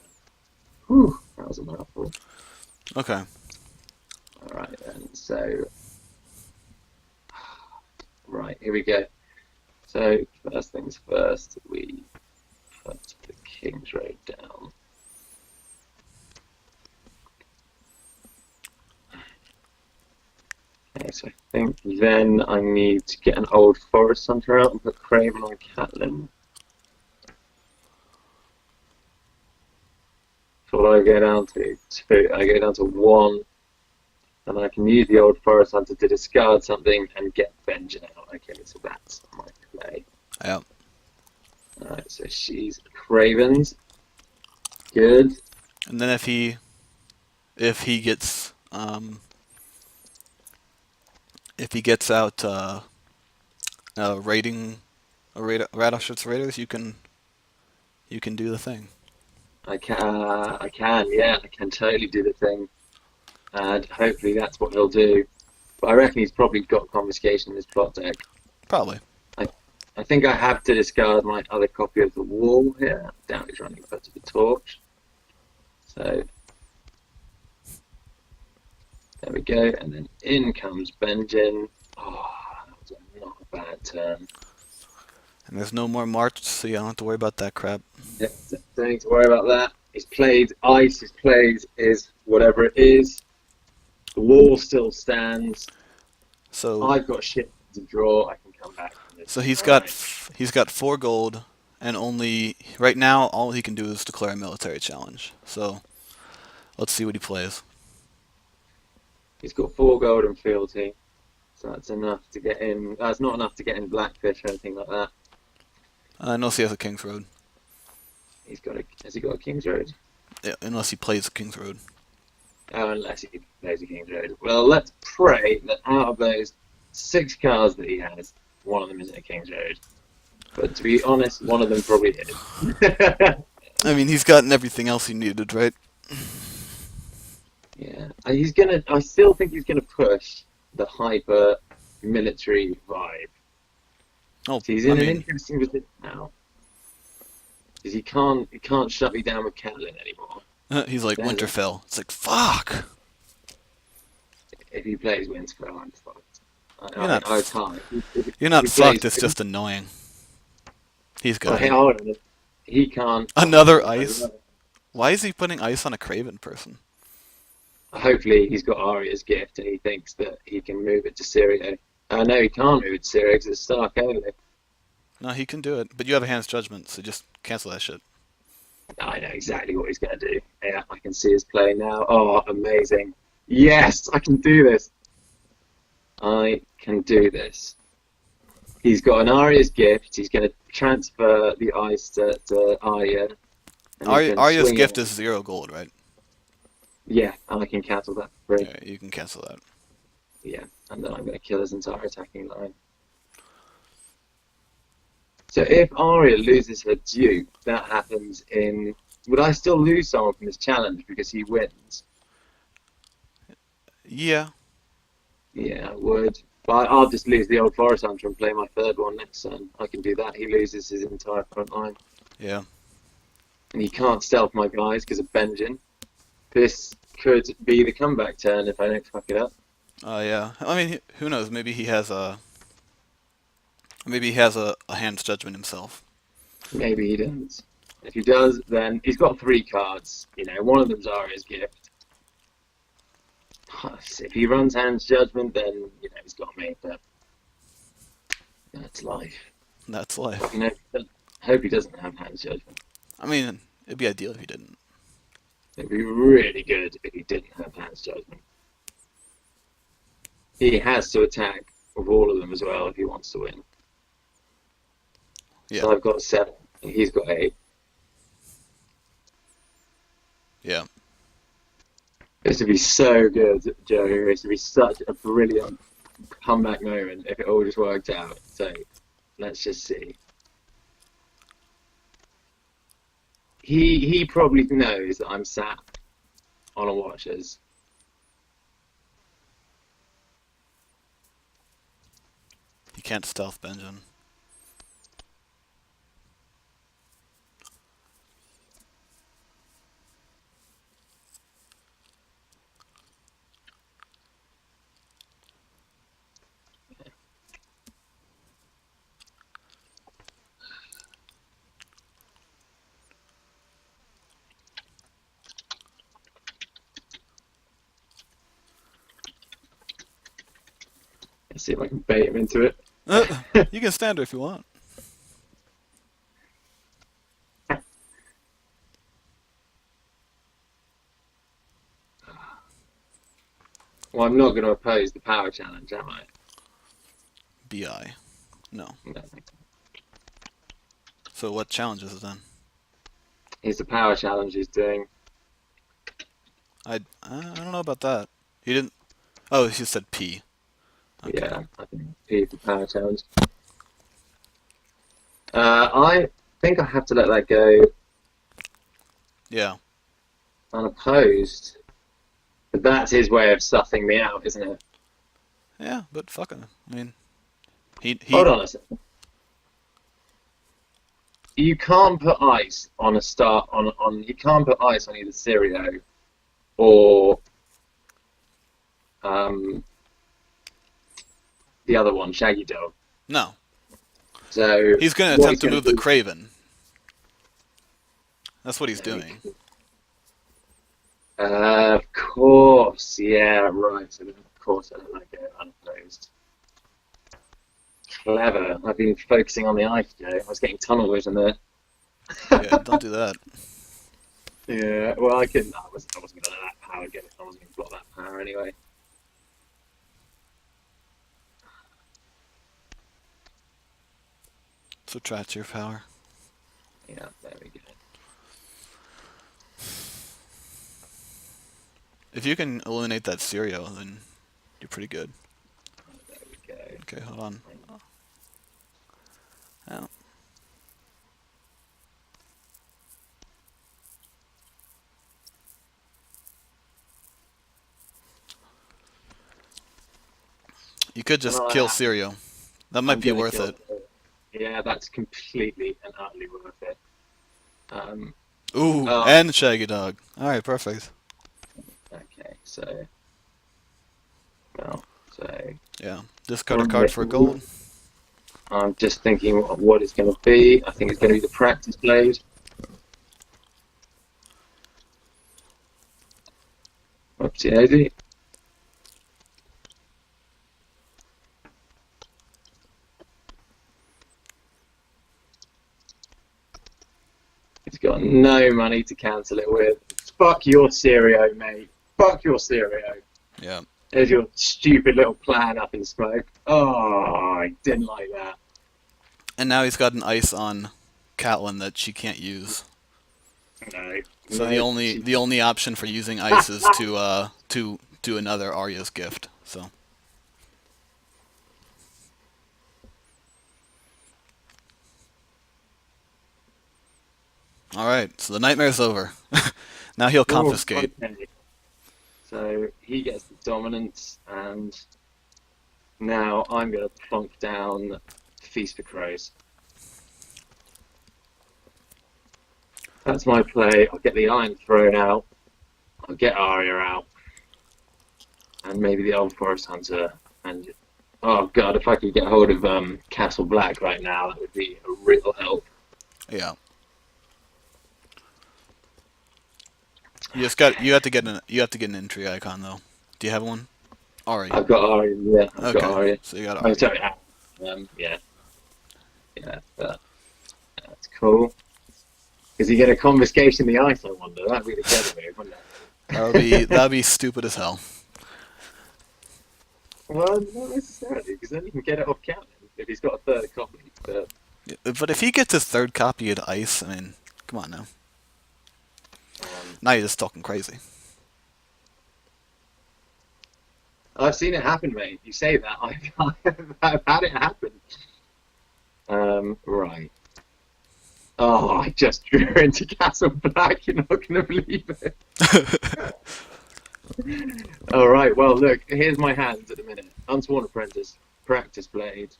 Whew, that was a mouthful. Okay. Alright then, so, right, here we go. So, first things first, we put the King's Road down. Okay, so I think then I need to get an old Forest Hunter out and put Craven on Catelyn. So what do I go down to? 2. I go down to 1, and I can use the old Forest Hunter to discard something and get Benjen out. Okay, so that's my play. Yeah. Alright, so she's Craven's. Good. And then if he gets out raiding Rattleship's raiders, you can do the thing. Yeah, I can totally do the thing. And hopefully that's what he'll do. But I reckon he's probably got confiscation in his plot deck. Probably. I think I have to discard my other copy of the Wall here. Down he's running put to the Torch. So there we go, and then in comes Benjen. Oh, that was not a bad turn. And there's no more march, so you don't have to worry about that crap. Yep, don't need to worry about that. He's played ice, his plays is whatever it is. The Wall still stands. So I've got shit to draw, I can come back from this. so Alright. he's got 4 gold, and only right now all he can do is declare a military challenge. So let's see what he plays. He's got 4 gold and fealty. So that's enough to get in. That's not enough to get in Blackfish or anything like that. Unless he has a King's Road. Has he got a King's Road? Yeah, unless he plays a King's Road. Oh, unless he plays a King's Road. Well, let's pray that out of those 6 cards that he has, one of them isn't a King's Road. But to be honest, one of them probably is. I mean, he's gotten everything else he needed, right? Yeah, I still think he's gonna push the hyper military vibe. Oh, So he's in an interesting position now. Because he can't shut me down with Catelyn anymore. he's like There's Winterfell. It's like fuck. If he plays Winterfell, I'm fucked. You're not. I can't. You're not He fucked. plays, It's just annoying. He's oh, hey, good. hold on. He can't. Another ice. Why is he putting ice on a Craven person? Hopefully he's got Arya's gift and he thinks that he can move it to Syria. No, he can't move it to Syria because it's Stark only. No, he can do it. But you have a hand's judgment, so just cancel that shit. I know exactly what he's going to do. Yeah, I can see his play now. Oh, amazing. Yes, I can do this. I can do this. He's got an Arya's gift. He's going to transfer the ice to Arya. And he can Arya's swing gift it. is 0 gold, right? Yeah, and I can cancel that for free. Yeah, you can cancel that. Yeah, and then I'm going to kill his entire attacking line. So if Arya loses her dupe, that happens in... Would I still lose someone from this challenge because he wins? Yeah. Yeah, I would. But I'll just lose the old Forest Hunter and play my 3rd one next turn. I can do that. He loses his entire front line. Yeah. And you can't stealth my guys because of Benjin. This could be the comeback turn if I don't fuck it up. Yeah. I mean, who knows? Maybe he has a hand's judgment himself. Maybe he does. If he does, then he's got 3 cards. You know, one of them's Arya's gift. If he runs Hand's Judgment, then you know he's got me. But that's life. That's life. You know, hope he doesn't have Hand's Judgment. I mean, it'd be ideal if he didn't. It'd be really good if he didn't have Hand's Judgment. He has to attack with all of them as well if he wants to win. Yeah. So I've got 7. And he's got 8. Yeah. This would be so good, Joe. This would be such a brilliant comeback moment if it all just worked out. So let's just see. He probably knows that I'm sat on a Watchers. He can't stealth Benjamin. Let's see if I can bait him into it. You can stand her if you want. Well, I'm not going to oppose the power challenge, am I? BI. No. No. So what challenge is it then? He's the power challenge he's doing. I don't know about that. He didn't. Oh, he said P. Okay. Yeah, I think he's the power challenge. I think I have to let that go Yeah. unopposed. But that's his way of sussing me out, isn't it? Yeah, but fuck him. I mean, he. Hold on a second. You can't put ice on a start on. You can't put ice on either Sirio or the other one, Shaggy Dog. No. So He's gonna what attempt to gonna move the do- Craven. That's what he's doing. Of course, yeah, right. So then, of course, I don't like it unopposed. Clever. I've been focusing on the ice, Joe. I was getting tunnel vision there. Yeah, don't do that. Yeah, well, I couldn't. I wasn't going to let that power get it. I wasn't going to block that power anyway. Subtract your power. Yeah, there we go. If you can eliminate that Sirio, then you're pretty good. There we go. Okay, hold on. Yeah. You could just kill Sirio. That might be worth it. Yeah, that's completely and utterly worth it. Ooh, and Shaggy Dog. Alright, perfect. Okay, so. Well, so. Yeah, discard a card for gold. I'm just thinking of what it's going to be. I think it's going to be the Practice Blade. Oopsie daisy. He's got no money to cancel it with. Fuck your Sirio, mate. Fuck your Sirio. Yeah. There's your stupid little plan up in smoke. Oh, I didn't like that. And now he's got an ice on Catelyn that she can't use. No. So no, the only option for using ice is to do another Arya's gift. So. All right, so the nightmare's over. Now he'll confiscate. Okay. So he gets the dominance, and now I'm going to plonk down Feast for Crows. That's my play. I'll get the Iron thrown out. I'll get Arya out. And maybe the Old Forest Hunter. And oh god, if I could get hold of Castle Black right now, that would be a real help. Yeah. You have to get an entry icon though. Do you have one? Ari. I've got Arya. Yeah, I've got Okay. Arya. So you got Oh, Ari. sorry. Yeah, but that's cool. Is he get a confiscation the ice? I wonder. That'd be the clever move, wouldn't it? That'd be stupid as hell. Well, not necessarily, because then you can get it off counting if he's got a third copy. But if he gets his third copy at ice, I mean, come on now. Um, Now you're just talking crazy. I've seen it happen, mate. You say that. I've had it happen. Right. Oh, I just drew into Castle Black. You're not going to believe it. All right. Well, look. Here's my hands at the minute. Unsworn Apprentice, Practice Blade.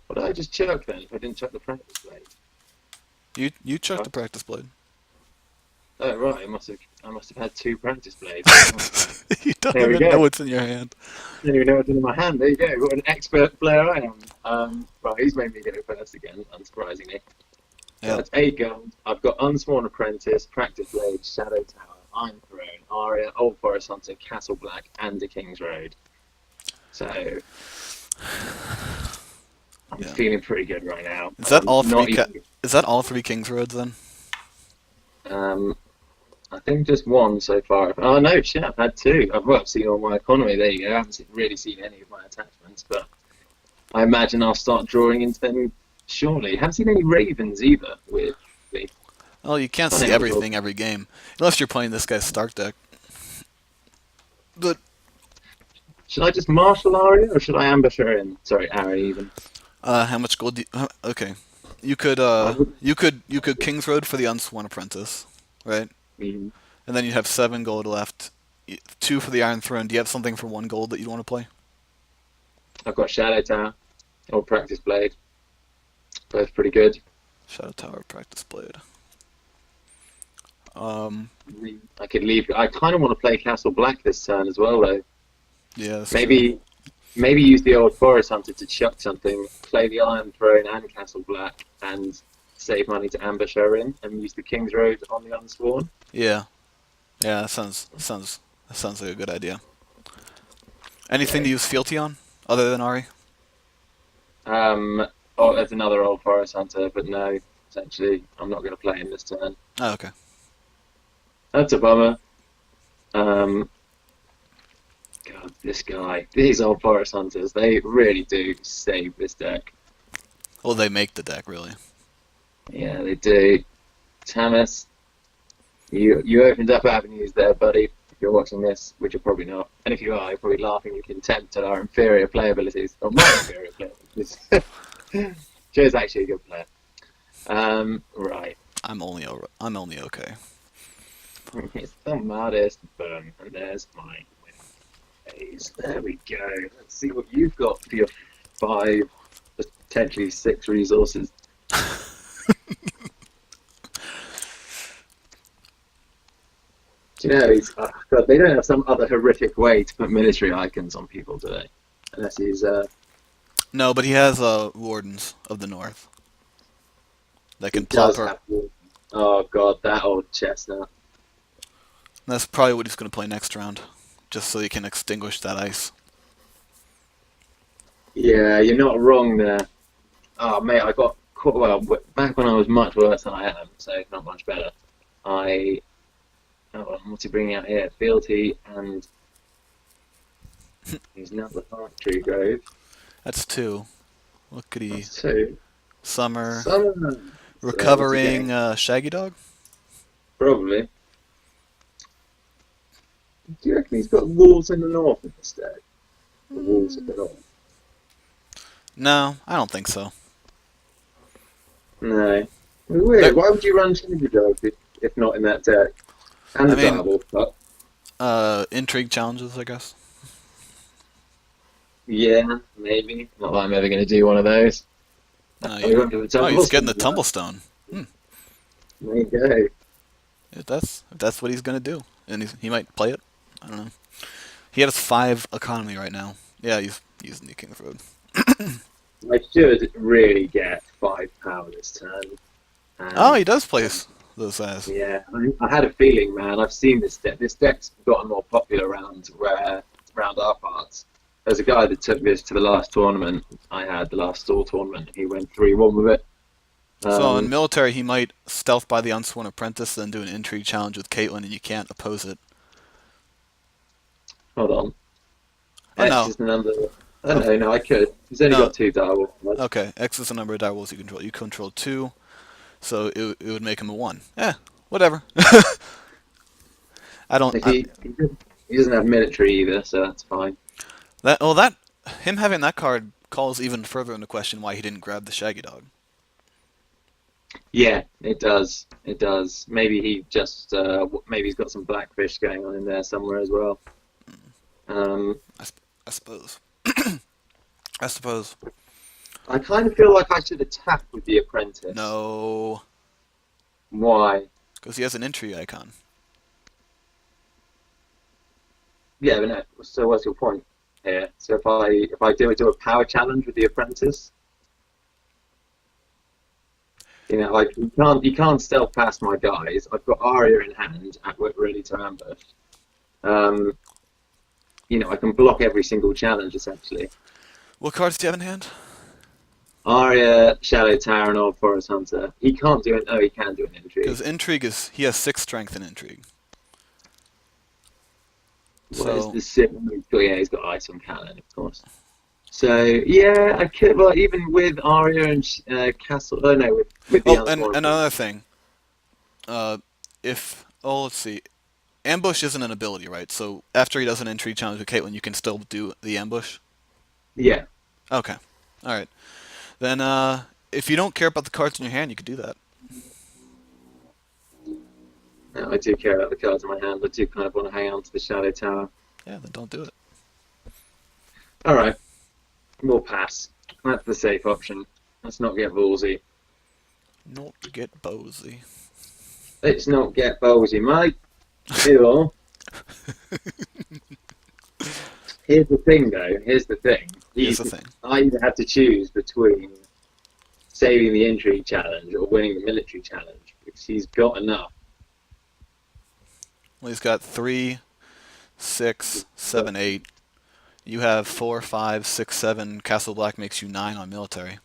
What did I just chuck then? If I didn't chuck the Practice Blade. You chucked the practice blade. Oh right. I must have had two Practice Blades. You don't There we even go. know what's in your hand. I don't even know what's in my hand. There you go. What an expert player I am. Right. He's made me go first again, unsurprisingly. Yeah. That's 8 gold. I've got Unsworn Apprentice, Practice Blade, Shadow Tower, Iron Throne, Arya, Old Forest Hunter, Castle Black, and the King's Road. So I'm feeling pretty good right now. Is that all Not three? even- Is that all three Kings Roads then? I think just one so far. Oh no, shit! I've had 2. I've seen all my economy. There you go. I haven't really seen any of my attachments, but I imagine I'll start drawing into them shortly. Haven't seen any Ravens either. Weirdly. Well, you can't see everything every game unless you're playing this guy's Stark deck. But Should I just martial Arya or should I ambush her in? Sorry, Arya even. how much gold? Okay, you could Kings Road for the Unsworn Apprentice, right? Mm. And then you'd have 7 gold left. 2 for the Iron Throne. Do you have something for 1 gold that you want to play? I've got Shadow Tower or Practice Blade. Both pretty good. Shadow Tower, Practice Blade. I could leave. I kind of want to play Castle Black this turn as well, though. Yeah. That's Maybe use the Old Forest Hunter to chuck something, play the Iron Throne and Castle Black, and save money to ambush her in, and use the King's Road on the Unsworn. Yeah. Yeah. That sounds like a good idea. Anything to use Fealty on other than Ari? Oh, there's another Old Forest Hunter, but no, essentially, I'm not going to play him this turn. Oh, okay. That's a bummer. God, this guy, these Old Forest Hunters, they really do save this deck. Well, they make the deck really. Yeah, they do. Tamas, you opened up avenues there, buddy. If you're watching this, which you're probably not, and if you are, you're probably laughing in contempt at our inferior playabilities, or my inferior playabilities. Joe's actually a good player. Right. I'm only okay. It's the maddest burn, and there's my phase. There we go. Let's see what you've got for your 5, potentially 6 resources. Do you know, God, they don't have some other horrific way to put military icons on people, do they? Unless he's No, but he has Wardens of the North that can does plop her. have. Oh God, that old chestnut. That's probably what he's going to play next round, just so he can extinguish that ice. Yeah, you're not wrong there. Oh mate, I got caught. Well, back when I was much worse than I am, so not much better. What's he bringing out here? Fealty and he's not the Heart Tree Grove. That's 2. What could he? That's 2. Summer. Summer. Recovering Shaggy Dog? Probably. Do you reckon he's got wolves in the north in this deck? The wolves in the north. No, I don't think so. No. Weird. Why would you run Shaggy Dog if not in that deck? And the Direwolf, but Intrigue challenges, I guess. yeah, maybe. Not that I'm ever going to do one of those. Oh, he's getting the Tumblestone. There you go. If that's what he's gonna do, and he might play it. I don't know. He has 5 economy right now. Yeah, he's in the King's Road. I should really get 5 power this turn. Oh, And he does place those guys. yeah, I had a feeling, man. I've seen this deck. This deck's gotten more popular around our parts. There's a guy that took this to the last tournament I had, the last store tournament. He went 3-1 with it. So in Um, military, he might stealth by the Unsworn Apprentice, then do an intrigue challenge with Caitlyn, and you can't oppose it. Hold on. Oh X no. is the number. Oh Oh, no, no, I could. He's only no. got 2 direwolves. Okay. X is the number of die rolls you control. You control 2, so it would make him a 1. Whatever. I don't. He doesn't have military either, so that's fine. That him having that card calls even further into question why he didn't grab the Shaggy Dog. Yeah, it does. It does. Maybe he just maybe he's got some blackfish going on in there somewhere as well. Um, I suppose. I suppose. I kind of feel like I should attack with the apprentice. No, Why? because he has an intrigue icon. Yeah, but no. So what's your point here? So if I do a power challenge with the apprentice, like you can't stealth past my guys. I've got Arya in hand, ready to ambush. Um, I can block every single challenge essentially. What cards do you have in hand? Arya, Shadow Tower, and Old Forest Hunter. He can't do it. Oh, he can do an intrigue. Because intrigue he has 6 strength in intrigue. What is So the sim? Yeah, he's got Ice on Cannon, of course. So yeah, I could. Well, even with Arya and Castle. Oh no, with the and Unsworn another Apprentice. thing. If let's see, ambush isn't an ability, right? So after he does an intrigue challenge with Caitlyn, you can still do the ambush. Yeah, Okay, all right. Then if you don't care about the cards in your hand, you could do that. no, I do care about the cards in my hand. I do kind of want to hang on to the Shadow Tower. Yeah, then don't do it. All right, we'll pass. That's the safe option. Let's not get ballsy. Not get bowsy. Let's not get ballsy, mate. Ew. Here's the thing, though. Here's the thing. Here's the thing. I either have to choose between saving the intrigue challenge or winning the military challenge because he's got enough. Well, he's got 3, 6, 7, 8. You have 4, 5, 6, 7. Castle Black makes you 9 on military.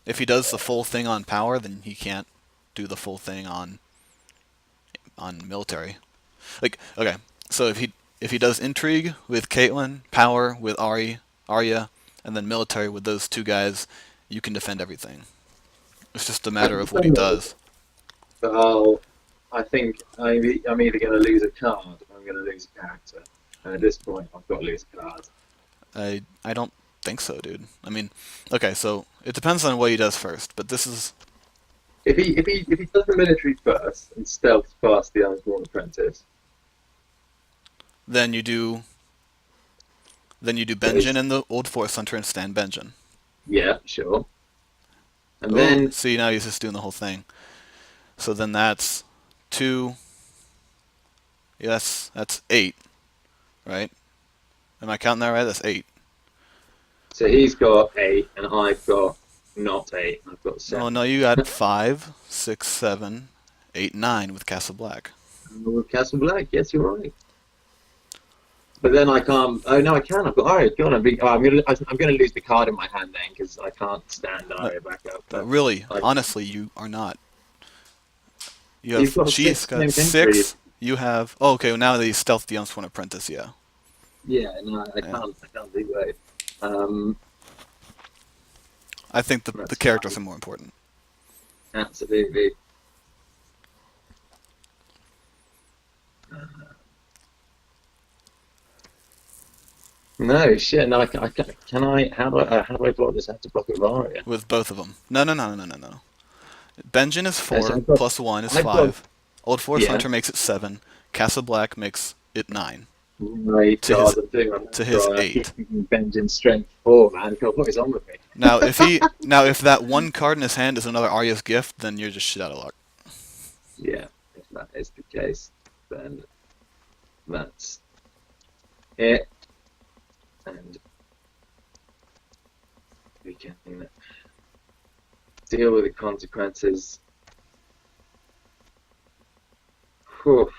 If he does the full thing on power, then he can't do the full thing on military. Like, okay, so if he does intrigue with Caitlyn, power with Arya, and then military with those 2 guys, you can defend everything. It's just a matter of what he does. But I think I'm either going to lose a card or I'm going to lose a character. And at this point, I've got to lose a card. I don't think so, dude. I mean, okay, so it depends on what he does first, but this is If he does the military first and stealths past the Unsworn Apprentice, then you do Benjen and the Old Forest Hunter and stand Benjen. yeah, sure. And Oh, then see, now he's just doing the whole thing. So then that's 2. Yes, that's 8, right? Am I counting that right? That's 8. so he's got 8 and I've got not 8. I've got Oh 7. no, you got 5, 6, 7, 8, 9 with Castle Black. With Castle Black, yes, you're right. But then I can't. Oh no, I can. I've got Arya. Go on. I'm gonna lose the card in my hand then because I can't stand Arya back up. But Really, I, honestly, you are not. he's got She's 6 got named injuries. 6. You have. Oh, okay. Well, now that he's stealth the Unsworn Apprentice, yeah. Yeah, no, I Yeah. can't. I can't do both. Um, I think the that's characters fine. are more important. Absolutely. No shit. No, can I? How do I block this? I have to block it with Arya. With both of them. No, no, no, no, no, no, no. Benjen is Okay, so 4, plus 1 is I've got, 5. Old Forest yeah. Hunter makes it 7. Castle Black makes it 9. My To God, his I'm doing my maths to his wrong. I keep 8. thinking Benjamin strength 4, man. God, what is on with me? Now if that one card in his hand is another Arya's gift, then you're just shit out of luck. Yeah, that is the case, then that's it, and we can deal with the consequences. Whew.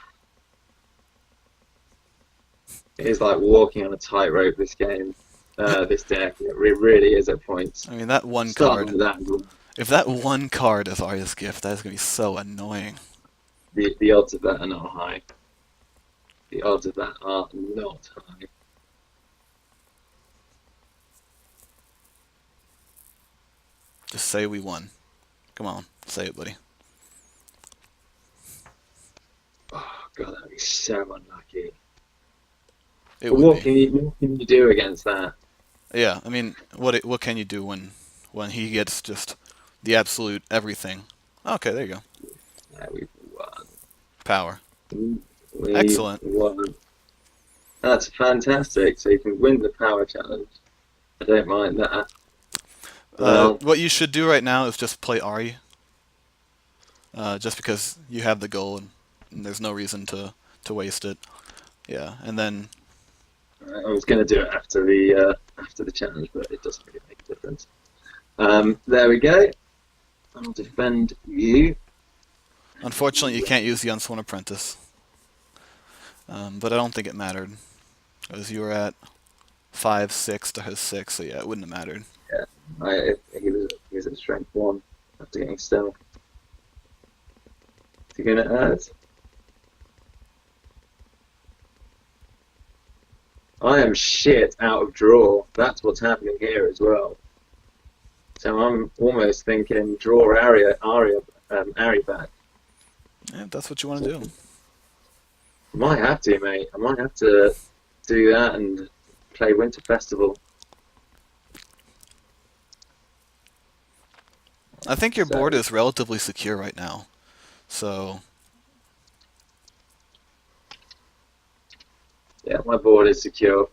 It is like walking on a tightrope, this game, this deck. It really is at points. I mean, that one Starting card. with that, If that one card is Arya's Gift, that is going to be so annoying. the odds of that are not high. The odds of that are not high. Just say we won. Come on, say it, buddy. Oh god, that'd be so unlucky. It But would what be. can you do against that? Yeah, I mean, what can you do when he gets just the absolute everything? Okay, there you go. Yeah, we won. Power. We Excellent. won. That's fantastic. So you can win the power challenge. I don't mind that. Well, What you should do right now is just play Ari. Just because you have the goal and there's no reason to waste it. Yeah, and then I was going to do it after the challenge, but it doesn't really make a difference. There we go. I'll defend you. unfortunately you can't use the Unsworn Apprentice. But I don't think it mattered. Because you were at 5-6 to his 6, so yeah, it wouldn't have mattered. He was at strength 1 after getting stealth. Is he going to add? I am shit out of draw. That's what's happening here as well. So I'm almost thinking draw Ari back. Yeah, if that's what you want to do. I might have to, mate. I might have to do that and play Winter Festival. I think your So, board is relatively secure right now. So, yeah, my board is secure.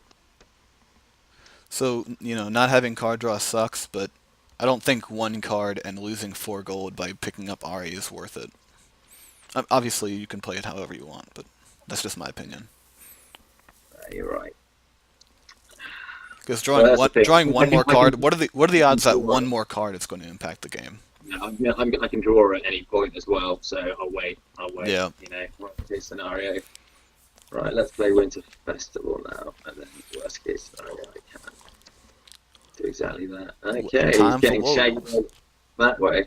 not having card draw sucks, but I don't think one card and losing 4 gold by picking up Ari is worth it. Obviously, you can play it however you want, but that's just my opinion. You're right. Because Well, that's the thing. drawing one more I can, card, what are the I can odds that draw one it. more card is going to impact the game? Yeah, I can draw at any point as well, so I'll wait. Yeah. Worst case scenario. Right, let's play Winter Festival now, and then worst case scenario, I can do exactly that. Okay, he's Time for getting wolves. shaded that way.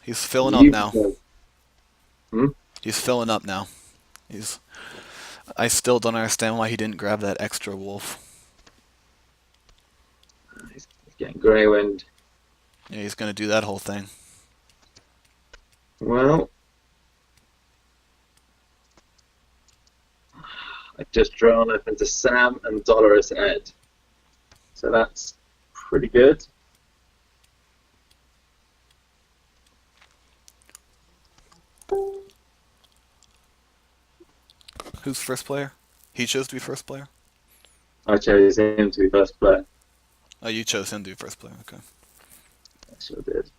He's filling up now. Beautiful. Hmm? He's filling up now. I still don't understand why he didn't grab that extra wolf. He's getting grey wind. Yeah, he's going to do that whole thing. Well, I've just drawn up into Sam and Dolorous Ed. So that's pretty good. Who's first player? He chose to be first player? I chose him to be first player. Oh, you chose him to be first player. Okay. I sure did.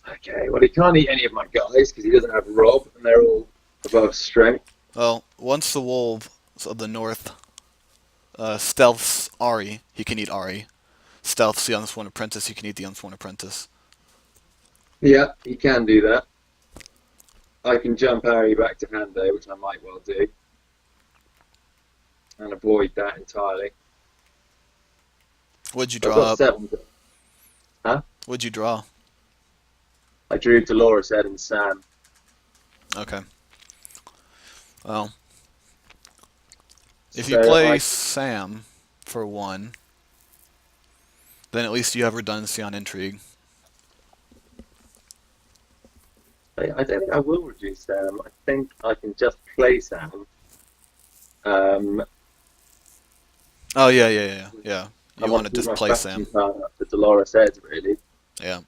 Okay, well, he can't eat any of my guys because he doesn't have Rob, and they're all above strength. Well, once the wolves of the north stealths Ari, he can eat Ari. Stealths the Unsworn Apprentice, he can eat the Unsworn Apprentice. Yeah, he can do that. I can jump Harry back to Hando, which I might well do, and avoid that entirely. What'd you I've draw got up? 7. Huh? What'd you draw? I drew Dolores Ed and Sam. Okay. Well, if you So play Sam for 1, then at least you have redundancy on intrigue. I don't think I will reduce Sam. I think I can just play Sam. Oh yeah. I You want want to to keep just my play faction Sam. power up to Dolores Ed, really. Yeah.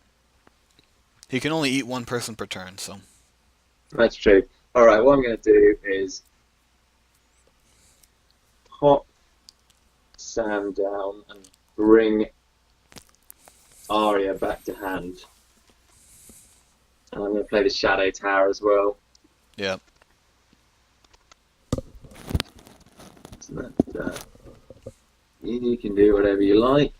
He can only eat one person per turn, so. That's true. All right, what I'm going to do is pop Sam down and bring Arya back to hand. And I'm going to play the Shadow Tower as well. Yeah. So you can do whatever you like.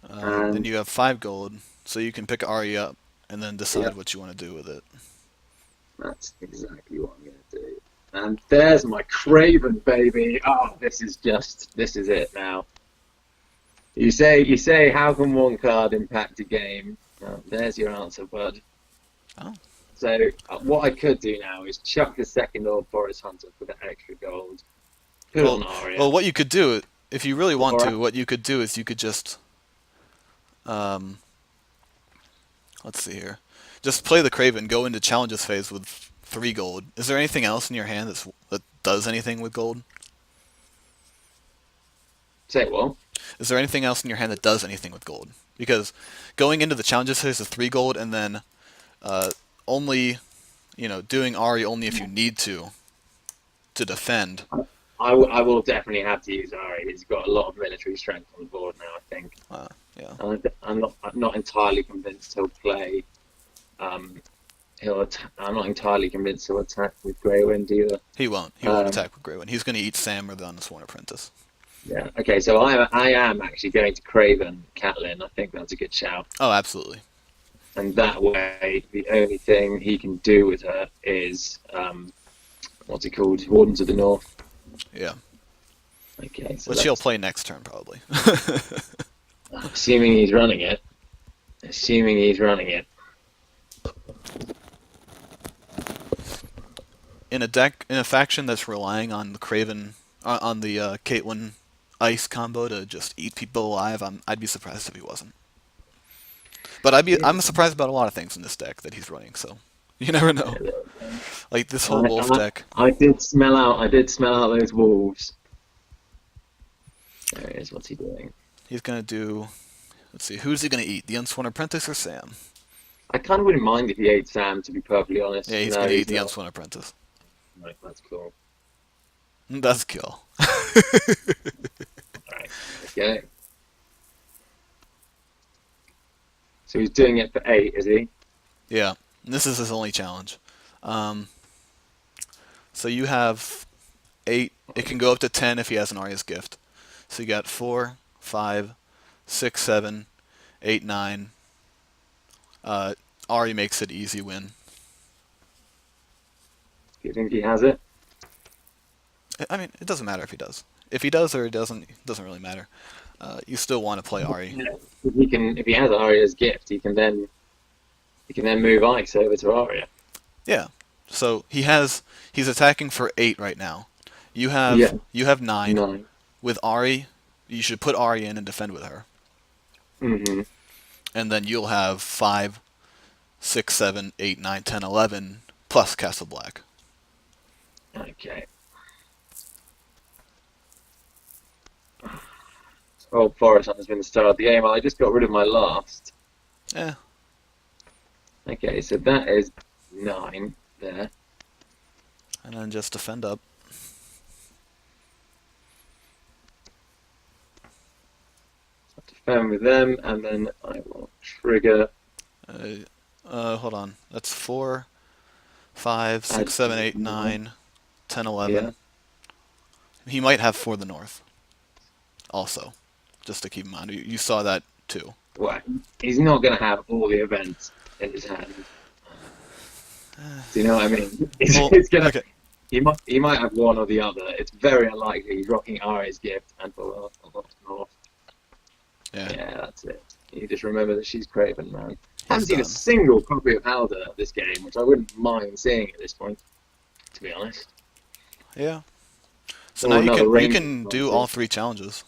Then And you have 5 gold, so you can pick Ari up and then yeah, decide what you want to do with it. that's exactly what I'm going to do. And there's my Craven, baby. Oh, this is it now. You say, how can one card impact a game? There's your answer, bud. Oh. So what I could do now is chuck the second Old Forest Hunter for the extra gold, put it Well, on Arya, well, what you could do, if you really want or to, what you could do is you could just, um, let's see here, just play the Craven, go into challenges phase with 3 gold. Is there anything else in your hand that does anything with gold? say what? Is there anything else in your hand that does anything with gold? Because going into the challenges phase is 3 gold, and then only, doing Ari only if you need to defend. I will definitely have to use Ari. He's got a lot of military strength on the board now, I think. Yeah. I'm not entirely convinced he'll play. I'm not entirely convinced he'll attack with Grey Wind either. He won't. He won't attack with Grey Wind. He's going to eat Sam or the Unsworn Apprentice. Yeah. Okay. So I am actually going to Craven Catelyn. I think that's a good shout. Oh, absolutely. And that way, the only thing he can do with her is what's it called? Wardens of the North. Yeah. Okay. So Which he'll play next turn, probably. assuming he's running it. Assuming he's running it. In a faction that's relying on the Craven, on the Caitlyn Ice combo to just eat people alive, I'd be surprised if he wasn't. But I'm surprised about a lot of things in this deck that he's running. So you never know. Like this whole wolf deck. I did smell out those wolves. There he is. What's he doing? He's gonna do. Let's see. Who's he gonna eat? The Unsworn Apprentice or Sam? I kind of wouldn't mind if he ate Sam, to be perfectly honest. Yeah, he's No, gonna eat the not. Unsworn Apprentice. Right, that's cool. That's kill. Alright, okay. So he's doing it for 8, is he? Yeah. And this is his only challenge. So you have 8. It can go up to 10 if he has an Arya's Gift. So you got 4, 5, 6, 7, 8, 9. Arya makes it easy win. Do you think he has it? I mean, it doesn't matter if he does. If he does or he doesn't, it doesn't really matter. You still want to play Ari. Yeah. If he has Arya's Gift, he can then move Ice over to Arya. Yeah. So he's attacking for 8 right now. You have 9. 9. With Ari, you should put Ari in and defend with her. Mm-hmm. And then you'll have 5, 6, 7, 8, 9, 10, 11 plus Castle Black. Okay. Old Forest Hunter's been the star of the game. I just got rid of my last. Yeah. Okay, so that is 9 there. And then just defend up. Defend with them, and then I will trigger. Hold on. That's 4, 5, 6, 7, 8, 9, 10, 11. Yeah. He might have For the North. Also, just to keep in mind. You saw that too. Well, he's not going to have all the events in his hand. Do you know what I mean? It's gonna. Okay. He might have one or the other. It's very unlikely he's rocking Arya's Gift and for North. Yeah. Yeah, that's it. You just remember that she's Craven, man. I haven't He's seen a done. single copy of Halder this game, which I wouldn't mind seeing at this point, to be honest. Yeah. So Or now another you range can do advantage. all 3 challenges.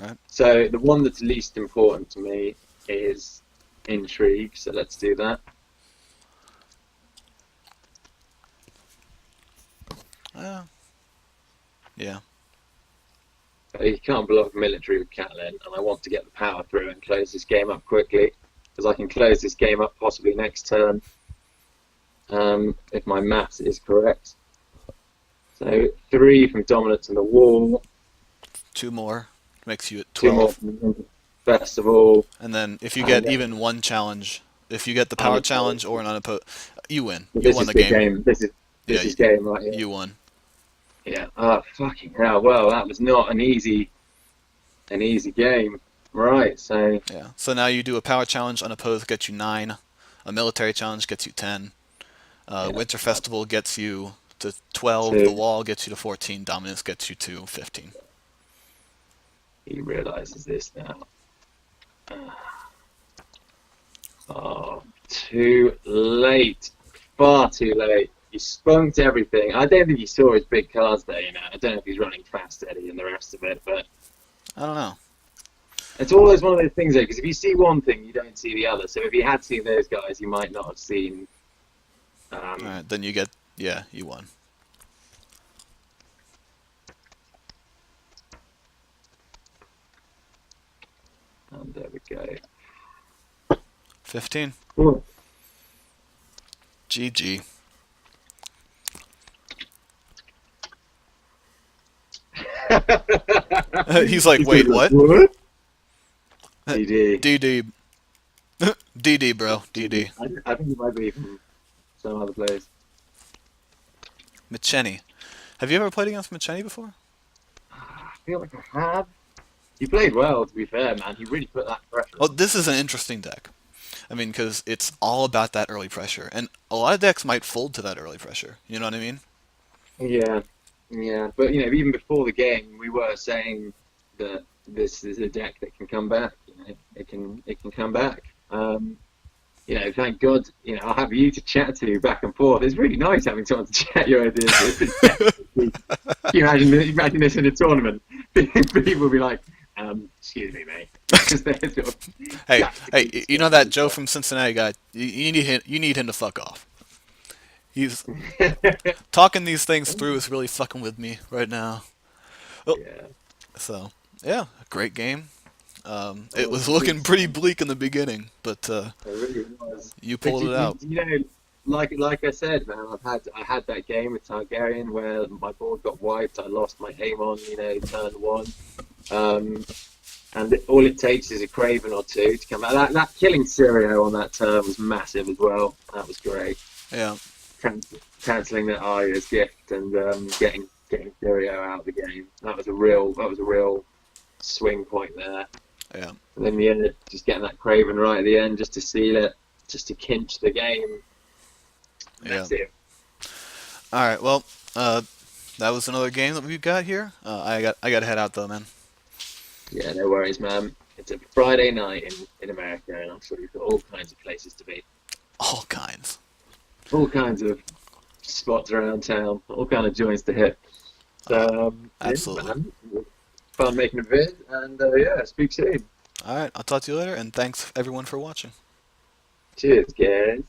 Right. So the one that's least important to me is Intrigue, so let's do that. Yeah. You can't block military with Catelyn, and I want to get the power through and close this game up quickly, because I can close this game up possibly next turn, if my maths is correct. So 3 from Dominance on the Wall, 2 more makes you at 2 more 12. festival, And then if you and get then even one challenge, if you get the power challenge unopposed. or an unopposed, you win. So You this won is the the game. game. This is Yeah, game right here. you won. Yeah. Oh, fucking hell. Well, that was not an easy game. Right. So Yeah. So now you do a power challenge, unopposed gets you 9. A military challenge gets you 10. yeah, Winter Festival gets you to 12. The two. Wall gets you to 14. Dominance gets you to 15. He realizes this now. Oh, too late. Far too late. He spunked everything. I don't think he saw his big cards there, you know. I don't know if he's running fast Eddie and the rest of it, but I don't know. it's always one of those things, though, because if you see one thing, you don't see the other. So if he had seen those guys, he might not have seen. All right, then you get, yeah, you won. And there we go. 15. Ooh. GG. He's like, He's gonna wait, be like, what? what? DD. DD. DD, bro. DD. I think he might be from some other place. Macheni. Have you ever played against Macheni before? I feel like I have. He played well, to be fair, man. He really put that pressure Oh, on. this is an interesting deck. I mean, because it's all about that early pressure. And a lot of decks might fold to that early pressure. You know what I mean? Yeah, yeah. But you know, even before the game, we were saying that this is a deck that can come back. You know, it can come back. You know, thank God. You know, I'll have you to chat to back and forth. It's really nice having someone to chat your ideas with. Can you imagine this in a tournament? People will be like, "Excuse me, mate." Because they're sort of Hey, hey, tactically you know that Joe from Cincinnati guy? You need him to fuck off. He's talking these things through is really fucking with me right now. Oh, Yeah. so yeah, great game. It Oh, was good looking pretty stuff. bleak in the beginning, but It really was. you But pulled it out. you know, like I said, man, I had that game with Targaryen where my board got wiped. I lost my Aemon, you know, turn one. Um, and all it takes is a Craven or two to come out. That killing Syrio on that turn was massive as well. That was great. Yeah, Cancelling that Arya's gift and getting Syrio out of the game. That was a real swing point there. yeah, And then the end, just getting that Craven right at the end, just to seal it, just to clinch the game. yeah. Massive. All right, well, that was another game that we got here. I got to head out though, man. Yeah, no worries, man. It's a Friday night in America, and I'm sure you've got all kinds of places to be, All kinds. all kinds of spots around town, all kind of joints to hit. So, yeah, Absolutely. man, fun making a vid, and yeah, speak soon. All right, I'll talk to you later, and thanks everyone for watching. Cheers, guys.